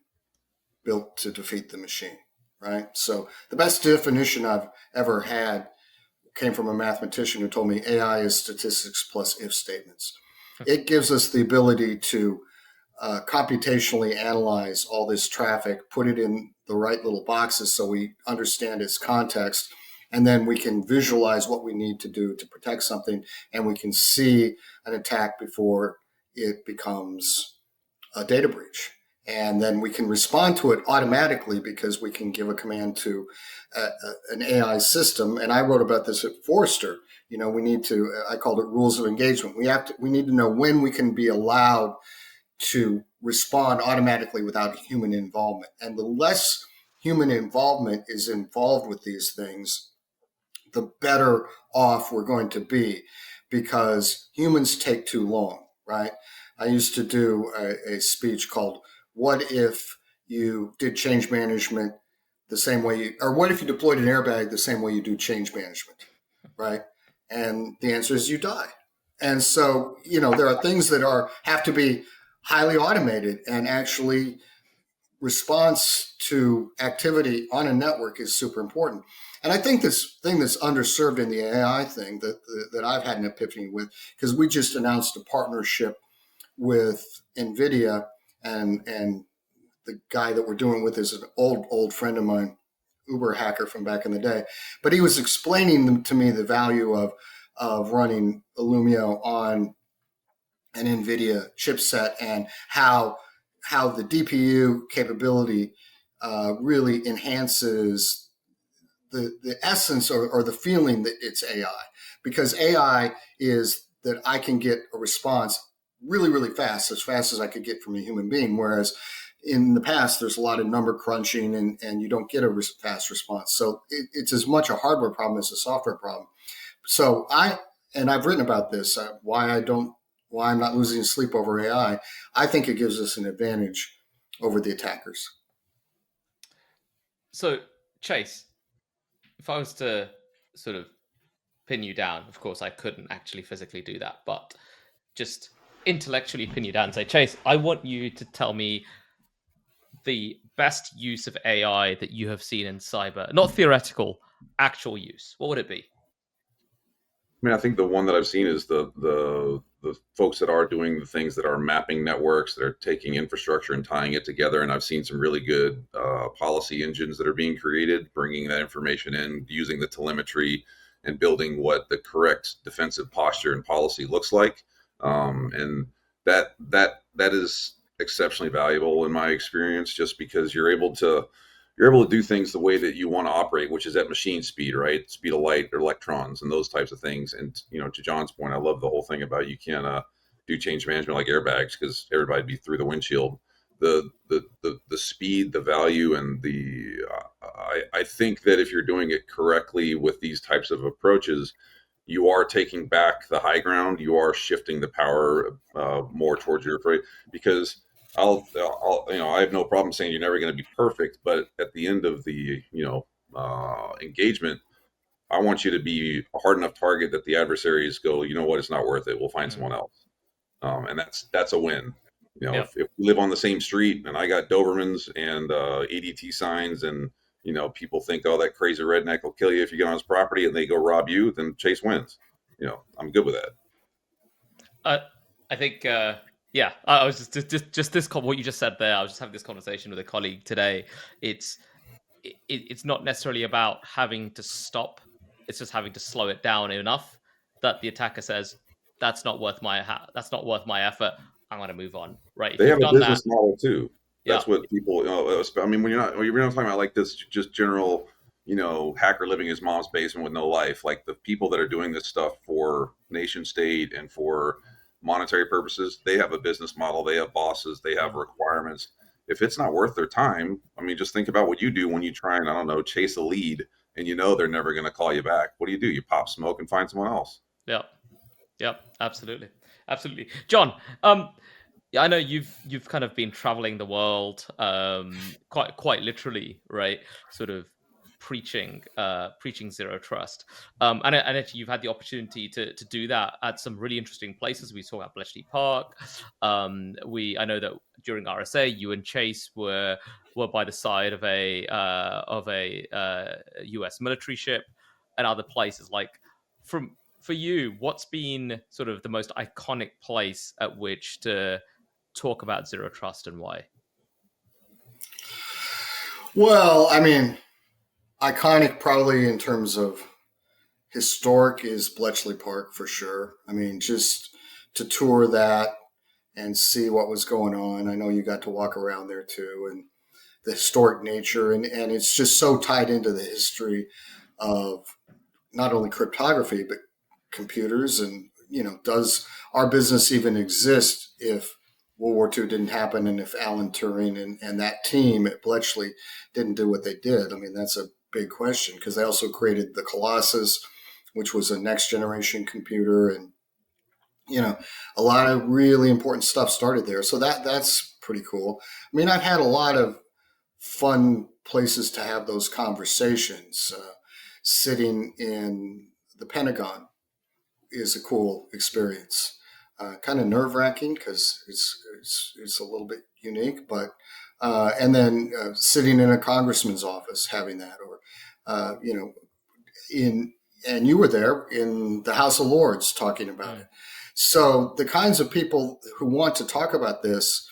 built to defeat the machine, right? So the best definition I've ever had came from a mathematician who told me AI is statistics plus if statements. It gives us the ability to computationally analyze all this traffic, put it in the right little boxes so we understand its context, and then we can visualize what we need to do to protect something, and we can see an attack before it becomes a data breach. And then we can respond to it automatically because we can give a command to an AI system. And I wrote about this at Forrester. We need to, I called it rules of engagement. We need to know when we can be allowed to respond automatically without human involvement. And the less human involvement is involved with these things, the better off we're going to be, because humans take too long, right? I used to do a speech called, what if you did change management the same way or what if you deployed an airbag the same way you do change management, right? And the answer is you die. And so, there are things that have to be highly automated, and actually response to activity on a network is super important. And I think this thing that's underserved in the AI thing that I've had an epiphany with, because we just announced a partnership with NVIDIA, and the guy that we're doing with is an old friend of mine, Uber hacker from back in the day. But he was explaining to me the value of running Illumio on an NVIDIA chipset, and how the DPU capability really enhances the essence or the feeling that it's AI. Because AI is that I can get a response really, really fast as I could get from a human being. Whereas in the past, there's a lot of number crunching and you don't get a fast response. So it's as much a hardware problem as a software problem. So I've written about this, why I'm not losing sleep over AI. I think it gives us an advantage over the attackers. So, Chase, if I was to sort of pin you down, of course, I couldn't actually physically do that, but just intellectually pin you down and say, Chase, I want you to tell me the best use of AI that you have seen in cyber? Not theoretical, actual use. What would it be? I mean, I think the one that I've seen is the folks that are doing the things that are mapping networks, that are taking infrastructure and tying it together. And I've seen some really good policy engines that are being created, bringing that information in, using the telemetry, and building what the correct defensive posture and policy looks like. And that is exceptionally valuable in my experience, just because you're able to do things the way that you want to operate, which is at machine speed, right? Speed of light, or electrons, and those types of things. And to John's point, I love the whole thing about you can't do change management like airbags, because everybody'd be through the windshield. The speed, the value, and I think that if you're doing it correctly with these types of approaches, you are taking back the high ground. You are shifting the power more towards your afraid, because I'll, I have no problem saying you're never going to be perfect, but at the end of the, engagement, I want you to be a hard enough target that the adversaries go, you know what, it's not worth it. We'll find someone else. And that's a win. If we live on the same street and I got Dobermans and ADT signs, and, people think, oh, that crazy redneck will kill you if you get on his property, and they go rob you, then Chase wins. I'm good with that. I think, I was just this what you just said there. I was just having this conversation with a colleague today. It's not necessarily about having to stop. It's just having to slow it down enough that the attacker says, that's not worth my effort. I'm going to move on. Right? If they you've have a done business that, model too. That's what people, I mean, when you're not talking about like this, just general, hacker living in his mom's basement with no life, like the people that are doing this stuff for nation state and for monetary purposes, they have a business model, they have bosses, they have requirements. If it's not worth their time, I mean, just think about what you do when you try and, I don't know, chase a lead, and they're never going to call you back. What do? You pop smoke and find someone else. Yep, absolutely. John, I know you've kind of been traveling the world, quite literally, right? Sort of preaching zero trust, and actually you've had the opportunity to do that at some really interesting places. We saw at Bletchley Park. I know that during RSA, you and Chase were by the side of a US military ship, and other places. Like, for you, what's been sort of the most iconic place at which to talk about zero trust, and why? Well, I mean, iconic probably in terms of historic is Bletchley Park for sure. I mean, just to tour that and see what was going on. I know you got to walk around there too, and the historic nature, and it's just so tied into the history of not only cryptography but computers. And does our business even exist if World War II didn't happen, and if Alan Turing and that team at Bletchley didn't do what they did? I mean, that's a big question, because they also created the Colossus, which was a next generation computer, and a lot of really important stuff started there. So that's pretty cool. I mean, I've had a lot of fun places to have those conversations. Sitting in the Pentagon is a cool experience. Kind of nerve wracking because it's a little bit unique, but and then sitting in a congressman's office having that, or and you were there in the House of Lords talking about it. So the kinds of people who want to talk about this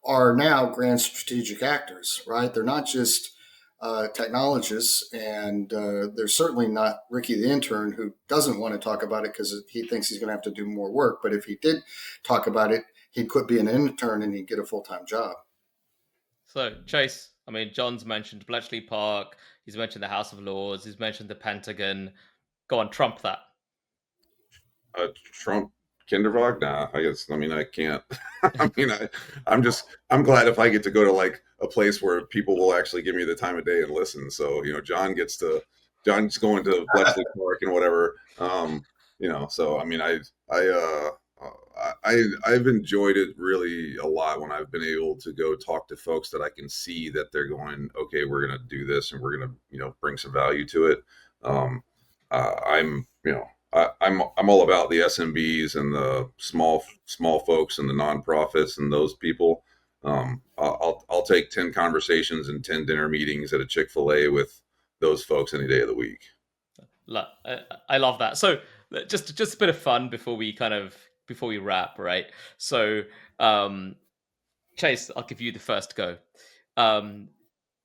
are now grand strategic actors, right? They're not just technologists, and they're certainly not Ricky the intern, who doesn't want to talk about it because he thinks he's going to have to do more work. But if he did talk about it, he'd quit being an intern and he'd get a full-time job. So, Chase, I mean, John's mentioned Bletchley Park, he's mentioned the House of Lords, he's mentioned the Pentagon. Go on, trump that. Trump Kindervag? Nah, I can't. I'm glad if I get to go to like a place where people will actually give me the time of day and listen. So, John's going to Bletchley Park and whatever. So, I mean, I've enjoyed it really a lot when I've been able to go talk to folks that I can see that they're going, okay, we're going to do this and we're going to, bring some value to it. I'm all about the SMBs and the small folks and the nonprofits and those people. I'll take 10 conversations and 10 dinner meetings at a Chick-fil-A with those folks any day of the week. I love that. So just a bit of fun before we wrap, right? So Chase, I'll give you the first go.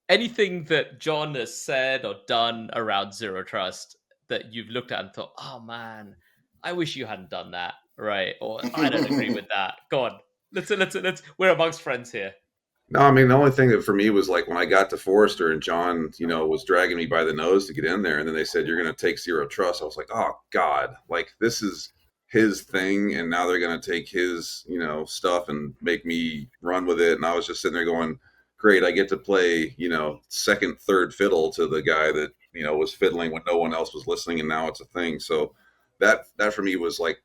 Anything that John has said or done around zero trust that you've looked at and thought, oh man, I wish you hadn't done that, right? Or I don't agree with that. Go on. Let's we're amongst friends here. No, I mean, the only thing that for me was like when I got to Forrester and John, was dragging me by the nose to get in there. And then they said, you're going to take zero trust. I was like, oh God, like this is his thing. And now they're going to take his, stuff and make me run with it. And I was just sitting there going, great. I get to play, second, third fiddle to the guy that, was fiddling when no one else was listening. And now it's a thing. So that for me was like,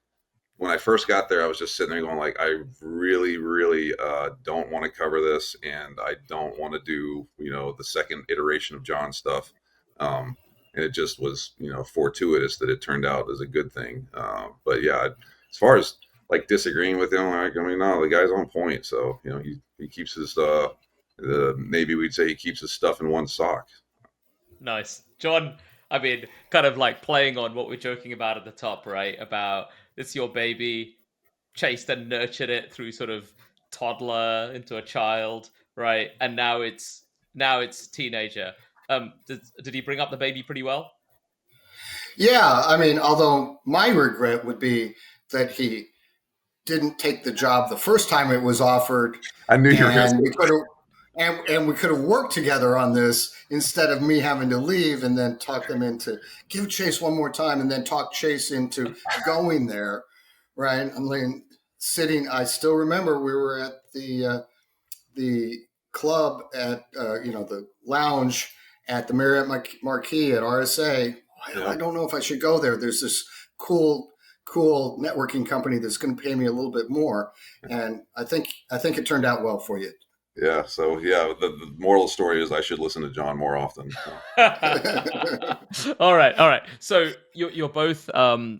when I first got there, I was just sitting there going like, I really, really don't want to cover this. And I don't want to do, the second iteration of John stuff. And it just was, fortuitous that it turned out as a good thing. But yeah, as far as like disagreeing with him, like, I mean, no, the guy's on point. So, he keeps his, maybe we'd say he keeps his stuff in one sock. Nice. John, I mean, kind of like playing on what we're joking about at the top, right? About it's your baby, chased and nurtured it through sort of toddler into a child, right? And now it's teenager. Did he bring up the baby pretty well? Yeah, I mean, although my regret would be that he didn't take the job the first time it was offered. I knew you were going to say and we could have worked together on this instead of me having to leave and then talk them into give Chase one more time and then talk Chase into going there, right? I mean, I still remember we were at the club at the lounge at the Marriott Marquis at RSA. I don't know if I should go there. There's this cool networking company that's going to pay me a little bit more, and I think it turned out well for you. Yeah. So yeah, the moral of the story is I should listen to John more often. All right. So you're both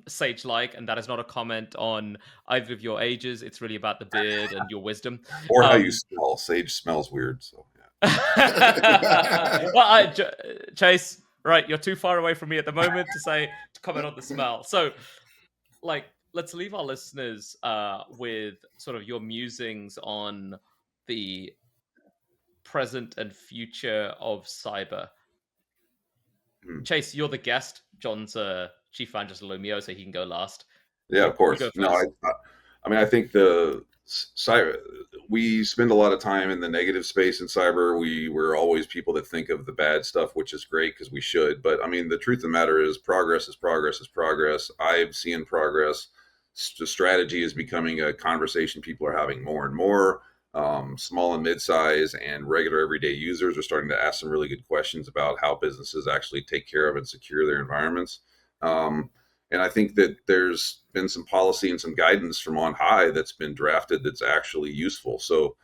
sage-like, and that is not a comment on either of your ages. It's really about the beard and your wisdom, or how you smell. Sage smells weird. So yeah. Well, Chase, right? You're too far away from me at the moment to comment on the smell. So, like, let's leave our listeners with sort of your musings on the present and future of cyber. Chase, you're the guest. John's chief evangelist of Illumio, so he can go last. Yeah, of course. No, I mean, I think the cyber, we spend a lot of time in the negative space in cyber. We're always people that think of the bad stuff, which is great because we should. But I mean, the truth of the matter is progress is progress is progress. I've seen progress. The strategy is becoming a conversation people are having more and more. Small and mid-size and regular everyday users are starting to ask some really good questions about how businesses actually take care of and secure their environments. And I think that there's been some policy and some guidance from on high that's been drafted that's actually useful. So,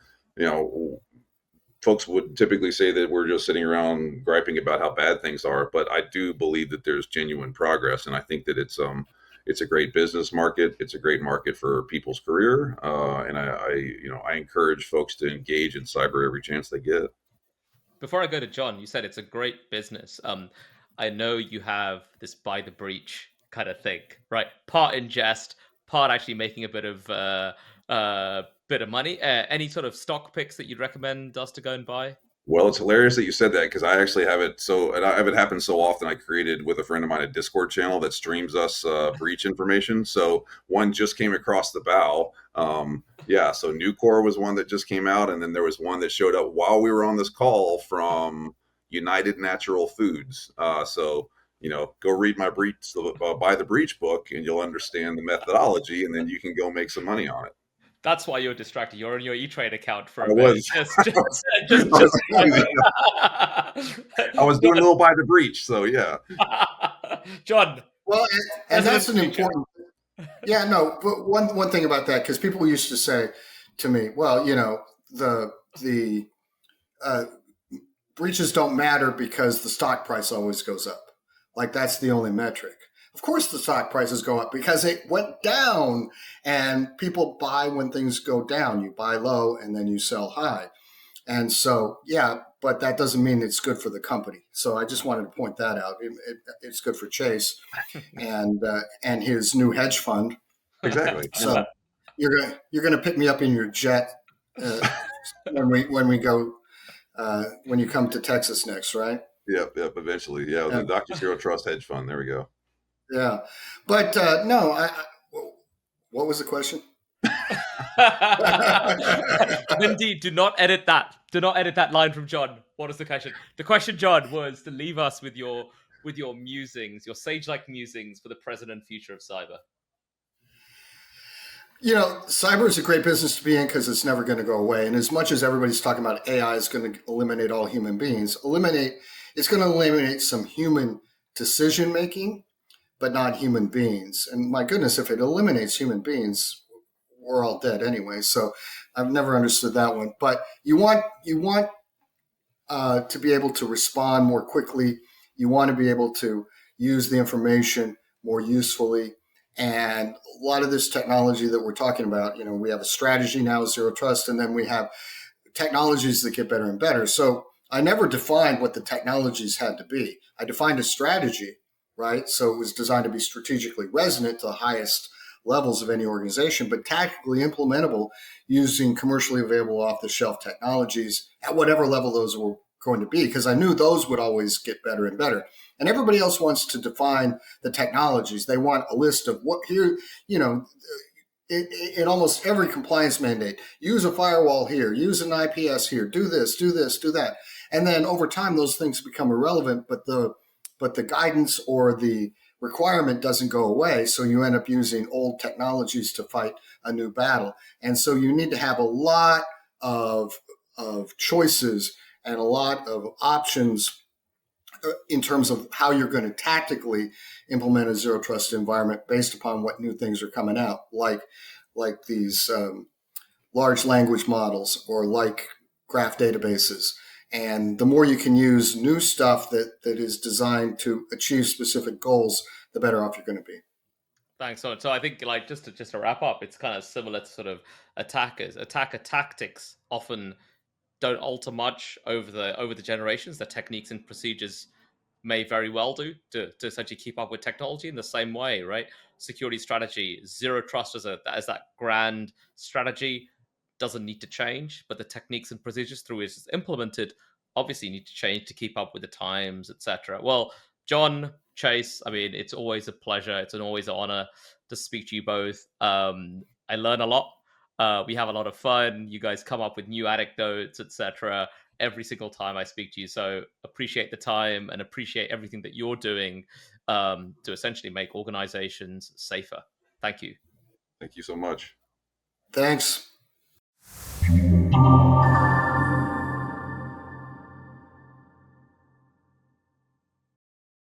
folks would typically say that we're just sitting around griping about how bad things are, but I do believe that there's genuine progress. And I think that it's a great business market. It's a great market for people's career. And I encourage folks to engage in cyber every chance they get. Before I go to John, you said it's a great business. I know you have this by the breach kind of thing, right? Part in jest, part actually making a bit of money. Any sort of stock picks that you'd recommend us to go and buy? Well, it's hilarious that you said that because I actually have it. And I have it happen so often. I created with a friend of mine a Discord channel that streams us breach information. So one just came across the bow. So Nucor was one that just came out, and then there was one that showed up while we were on this call from United Natural Foods. Go read my breach, buy the breach book, and you'll understand the methodology, and then you can go make some money on it. That's why you're distracted. You're on your E-Trade account for a bit. I was doing a little by the breach, so yeah. John. Well, and that's an important. Yeah, no. But one thing about that, because people used to say to me, "Well, the breaches don't matter because the stock price always goes up. Like that's the only metric." Of course, the stock prices go up because it went down, and people buy when things go down. You buy low and then you sell high. And so, yeah, but that doesn't mean it's good for the company. So I just wanted to point that out. It's good for Chase and his new hedge fund. Exactly. So you're gonna pick me up in your jet when we go when you come to Texas next, right? Yep. Eventually, yeah. The Dr. Zero Trust hedge fund. There we go. Yeah, but no. What was the question? Indeed, do not edit that. Do not edit that line from John. What is the question? The question, John, was to leave us with your musings, your sage-like musings for the present and future of cyber. Cyber is a great business to be in because it's never going to go away. And as much as everybody's talking about AI is going to eliminate all human beings, it's going to eliminate some human decision making, but not human beings. And my goodness, if it eliminates human beings, we're all dead anyway. So I've never understood that one. But you want to be able to respond more quickly. You want to be able to use the information more usefully. And a lot of this technology that we're talking about, we have a strategy now, Zero Trust, and then we have technologies that get better and better. So I never defined what the technologies had to be. I defined a strategy, right? So it was designed to be strategically resonant to the highest levels of any organization, but tactically implementable using commercially available off-the-shelf technologies at whatever level those were going to be, because I knew those would always get better and better. And everybody else wants to define the technologies. They want a list of what here, in almost every compliance mandate, use a firewall here, use an IPS here, do this, do that. And then over time, those things become irrelevant, but the guidance or the requirement doesn't go away. So you end up using old technologies to fight a new battle. And so you need to have a lot of choices and a lot of options in terms of how you're going to tactically implement a zero trust environment based upon what new things are coming out, like these large language models or like graph databases. And the more you can use new stuff that is designed to achieve specific goals, the better off you're going to be. Thanks so much. So I think, like, just to wrap up, it's kind of similar to sort of attackers. Attacker tactics often don't alter much over the generations. The techniques and procedures may very well do to essentially keep up with technology in the same way, right? Security strategy, zero trust as that grand strategy doesn't need to change, but the techniques and procedures through which it's implemented obviously need to change to keep up with the times, etc. Well, John, Chase, I mean, it's always a pleasure. It's always an honor to speak to you both. I learn a lot. We have a lot of fun. You guys come up with new anecdotes, etc. every single time I speak to you. So appreciate the time and appreciate everything that you're doing to essentially make organizations safer. Thank you. Thank you so much. Thanks.